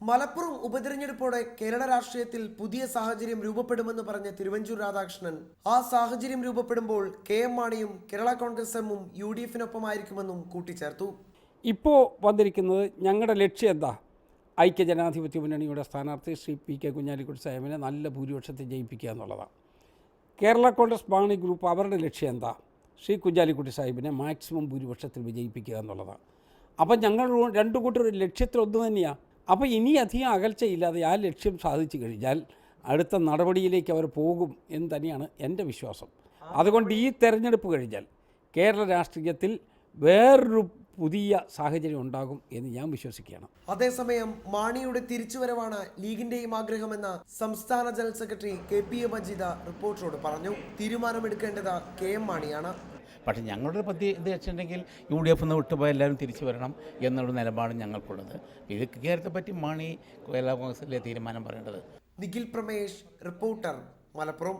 മലപ്പുറം ഉപതെരഞ്ഞെടുപ്പോടെ കേരള രാഷ്ട്രീയത്തിൽ പുതിയ സാഹചര്യം രൂപപ്പെടുമെന്ന് പറഞ്ഞ തിരുവഞ്ചൂർ രാധാകൃഷ്ണൻ ആ സാഹചര്യം രൂപപ്പെടുമ്പോൾ കെ.എം. മാണിയും കേരള കോൺഗ്രസ് എമ്മും UDF-നൊപ്പമായിരിക്കുമെന്നും കൂട്ടിച്ചേർത്തു. ഇപ്പോൾ വന്നിരിക്കുന്നത് ഞങ്ങളുടെ ലക്ഷ്യം എന്താ? ഐക്യജനാധിപത്യ മുന്നണിയുടെ സ്ഥാനാർത്ഥി ശ്രീ P.K. കുഞ്ഞാലിക്കുട്ടി സാഹിബിനെ നല്ല ഭൂരിപക്ഷത്തിൽ ജയിപ്പിക്കുക എന്നുള്ളതാണ്. കേരള കോൺഗ്രസ് മാണി ഗ്രൂപ്പ് അവരുടെ ലക്ഷ്യം എന്താ? ശ്രീ കുഞ്ഞാലിക്കുട്ടി സാഹിബിനെ മാക്സിമം ഭൂരിപക്ഷത്തിൽ വിജയിപ്പിക്കുക എന്നുള്ളതാണ്. അപ്പം ഞങ്ങൾ രണ്ടു കൂട്ടരും ലക്ഷ്യത്തിലൊന്നു തന്നെയാണ്. അപ്പോൾ ഇനി അധികം അകൽച്ചയില്ലാതെ ആ ലക്ഷ്യം സാധിച്ചു കഴിഞ്ഞാൽ അടുത്ത നടപടിയിലേക്ക് അവർ പോകും എന്ന് തന്നെയാണ് എൻ്റെ വിശ്വാസം. അതുകൊണ്ട് ഈ തെരഞ്ഞെടുപ്പ് കഴിഞ്ഞാൽ കേരള രാഷ്ട്രീയത്തിൽ വേറൊരു പുതിയ സാഹചര്യം ഉണ്ടാകും എന്ന് ഞാൻ വിശ്വസിക്കുകയാണ്. അതേസമയം മാണിയുടെ തിരിച്ചുവരവാണ് ലീഗിന്റെയും ആഗ്രഹമെന്ന് സംസ്ഥാന ജനറൽ സെക്രട്ടറി KPA മജീദ റിപ്പോർട്ടറോട് പറഞ്ഞു. തീരുമാനമെടുക്കേണ്ടത് K.M. മാണിയാണ്. പക്ഷേ ഞങ്ങളുടെ ഇത് വെച്ചിട്ടുണ്ടെങ്കിൽ UDF വിട്ടുപോയി എല്ലാവരും തിരിച്ചു വരണം എന്നുള്ള നിലപാട് ഞങ്ങൾക്കുള്ളത്. ഇത് കാര്യത്തെ പറ്റി മാണി കേരള കോൺഗ്രസിലെ തീരുമാനം പറയേണ്ടത്. നിഖിൽ പ്രമേഷ്, റിപ്പോർട്ടർ, മലപ്പുറം.